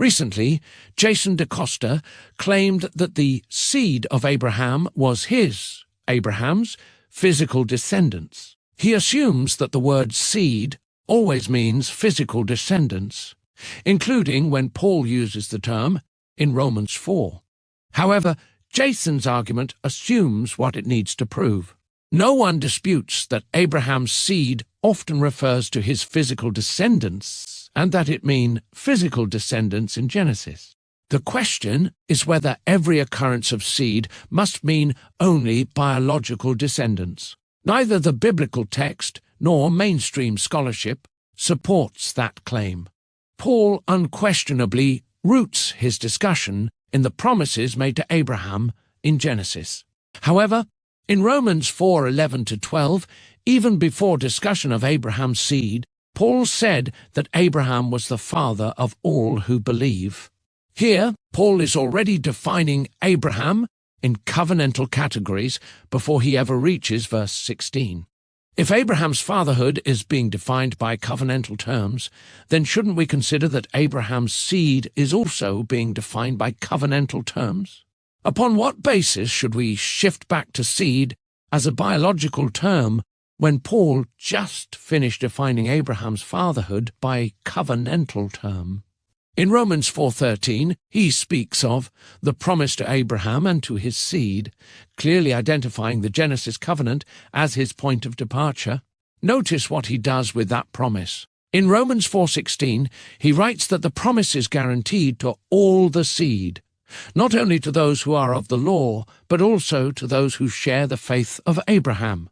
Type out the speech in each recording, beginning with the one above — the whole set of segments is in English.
Recently, Jason DeCosta claimed that the seed of Abraham was Abraham's, physical descendants. He assumes that the word seed always means physical descendants, including when Paul uses the term in Romans 4. However, Jason's argument assumes what it needs to prove. No one disputes that Abraham's seed often refers to his physical descendants, and that it means physical descendants in Genesis. The question is whether every occurrence of seed must mean only biological descendants. Neither the biblical text nor mainstream scholarship supports that claim. Paul unquestionably roots his discussion in the promises made to Abraham in Genesis. However, in Romans 4:11-12, even before discussion of Abraham's seed, Paul said that Abraham was the father of all who believe. Here, Paul is already defining Abraham in covenantal categories before he ever reaches verse 16. If Abraham's fatherhood is being defined by covenantal terms, then shouldn't we consider that Abraham's seed is also being defined by covenantal terms? Upon what basis should we shift back to seed as a biological term when Paul just finished defining Abraham's fatherhood by covenantal term? In Romans 4:13, he speaks of the promise to Abraham and to his seed, clearly identifying the Genesis covenant as his point of departure. Notice what he does with that promise. In Romans 4:16, he writes that the promise is guaranteed to all the seed, not only to those who are of the law, but also to those who share the faith of Abraham.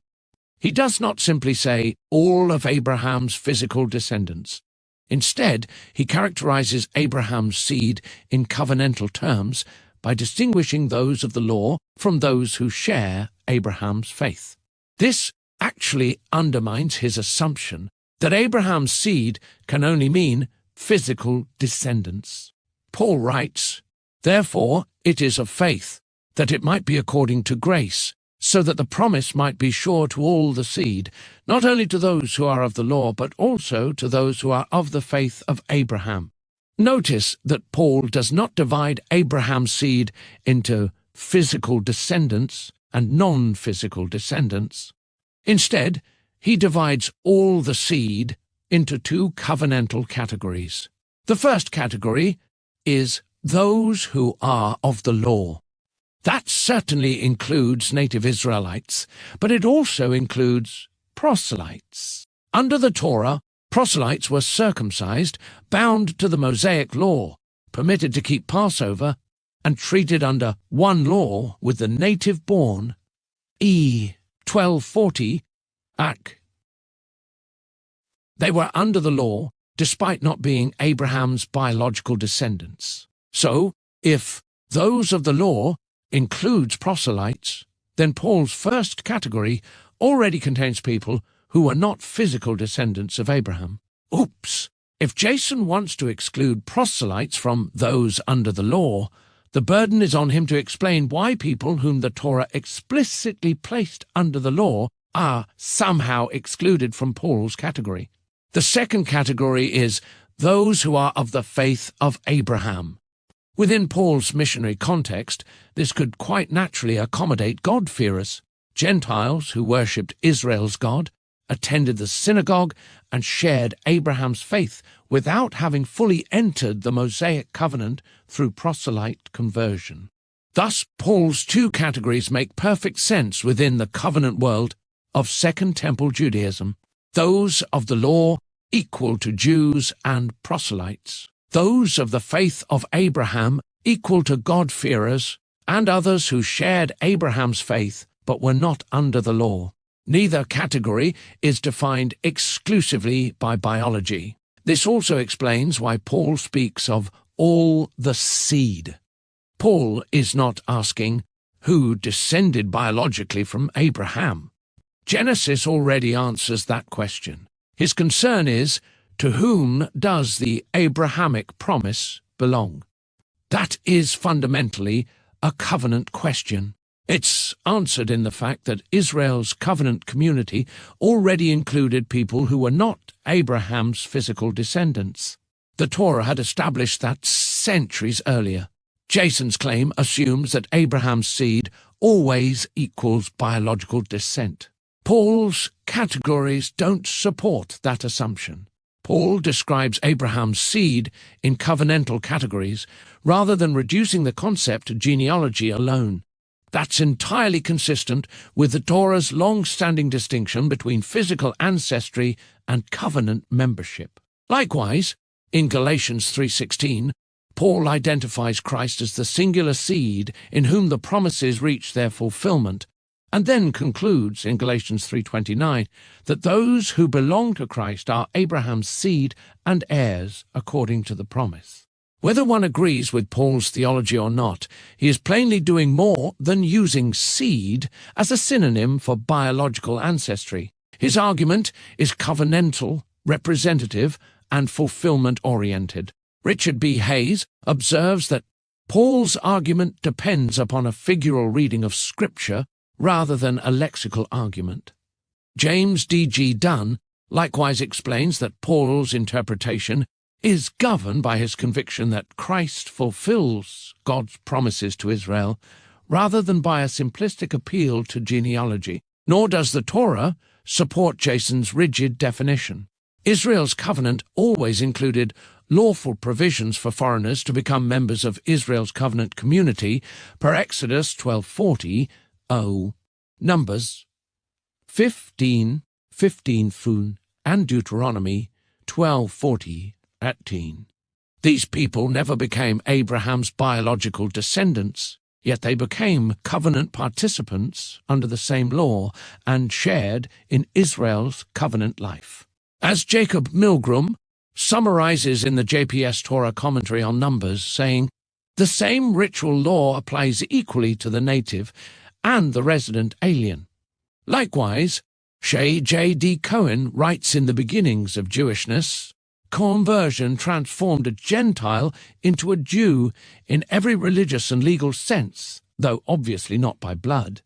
He does not simply say all of Abraham's physical descendants. Instead, he characterizes Abraham's seed in covenantal terms by distinguishing those of the law from those who share Abraham's faith. This actually undermines his assumption that Abraham's seed can only mean physical descendants. Paul writes, "Therefore it is of faith, that it might be according to grace, so that the promise might be sure to all the seed, not only to those who are of the law, but also to those who are of the faith of Abraham." Notice that Paul does not divide Abraham's seed into physical descendants and non-physical descendants. Instead, he divides all the seed into two covenantal categories. The first category is those who are of the law. That certainly includes native Israelites, but it also includes proselytes. Under the Torah, proselytes were circumcised, bound to the Mosaic law, permitted to keep Passover, and treated under one law with the native-born. 1240 Ak. They were under the law despite not being Abraham's biological descendants. So, if those of the law includes proselytes, then Paul's first category already contains people who are not physical descendants of Abraham. Oops! If Jason wants to exclude proselytes from those under the law, the burden is on him to explain why people whom the Torah explicitly placed under the law are somehow excluded from Paul's category. The second category is those who are of the faith of Abraham. Within Paul's missionary context, this could quite naturally accommodate God-fearers, Gentiles who worshipped Israel's God, attended the synagogue, and shared Abraham's faith without having fully entered the Mosaic covenant through proselyte conversion. Thus, Paul's two categories make perfect sense within the covenant world of Second Temple Judaism: those of the law equal to Jews and proselytes, those of the faith of Abraham equal to God-fearers, and others who shared Abraham's faith but were not under the law. Neither category is defined exclusively by biology. This also explains why Paul speaks of all the seed. Paul is not asking who descended biologically from Abraham. Genesis already answers that question. His concern is, to whom does the Abrahamic promise belong? That is fundamentally a covenant question. It's answered in the fact that Israel's covenant community already included people who were not Abraham's physical descendants. The Torah had established that centuries earlier. Jason's claim assumes that Abraham's seed always equals biological descent. Paul's categories don't support that assumption. Paul describes Abraham's seed in covenantal categories rather than reducing the concept to genealogy alone. That's entirely consistent with the Torah's long-standing distinction between physical ancestry and covenant membership. Likewise, in Galatians 3:16, Paul identifies Christ as the singular seed in whom the promises reach their fulfillment, and then concludes in Galatians 3:29 that those who belong to Christ are Abraham's seed and heirs according to the promise. Whether one agrees with Paul's theology or not, he is plainly doing more than using seed as a synonym for biological ancestry. His argument is covenantal, representative, and fulfillment-oriented. Richard B. Hayes observes that Paul's argument depends upon a figural reading of Scripture rather than a lexical argument. James D.G. Dunn likewise explains that Paul's interpretation is governed by his conviction that Christ fulfills God's promises to Israel rather than by a simplistic appeal to genealogy. Nor does the Torah support Jason's rigid definition. Israel's covenant always included lawful provisions for foreigners to become members of Israel's covenant community per Exodus 12:40, Numbers 15:15 and Deuteronomy 12:40-18. These people never became Abraham's biological descendants, yet they became covenant participants under the same law and shared in Israel's covenant life. As Jacob Milgrom summarizes in the JPS Torah commentary on Numbers, saying, "The same ritual law applies equally to the native and the resident alien." Likewise, Shea J. D. Cohen writes in The Beginnings of Jewishness, "Conversion transformed a Gentile into a Jew in every religious and legal sense, though obviously not by blood."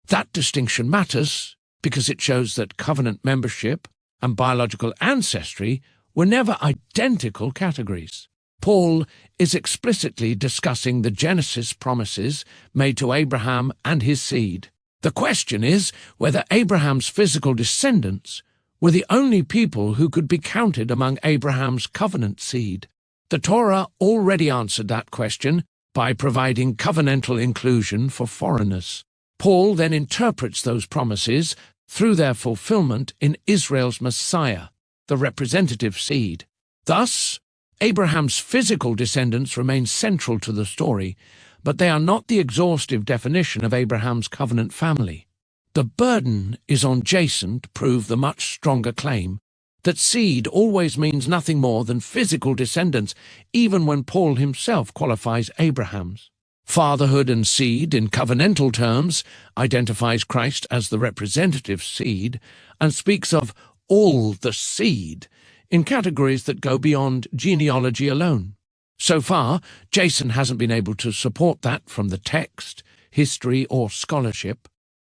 That distinction matters because it shows that covenant membership and biological ancestry were never identical categories. Paul is explicitly discussing the Genesis promises made to Abraham and his seed. The question is whether Abraham's physical descendants were the only people who could be counted among Abraham's covenant seed. The Torah already answered that question by providing covenantal inclusion for foreigners. Paul then interprets those promises through their fulfillment in Israel's Messiah, the representative seed. Thus, Abraham's physical descendants remain central to the story, but they are not the exhaustive definition of Abraham's covenant family. The burden is on Jason to prove the much stronger claim that seed always means nothing more than physical descendants, even when Paul himself qualifies Abraham's. Fatherhood and seed, in covenantal terms, identifies Christ as the representative seed and speaks of all the seed in categories that go beyond genealogy alone. So far, Jason hasn't been able to support that from the text, history, or scholarship.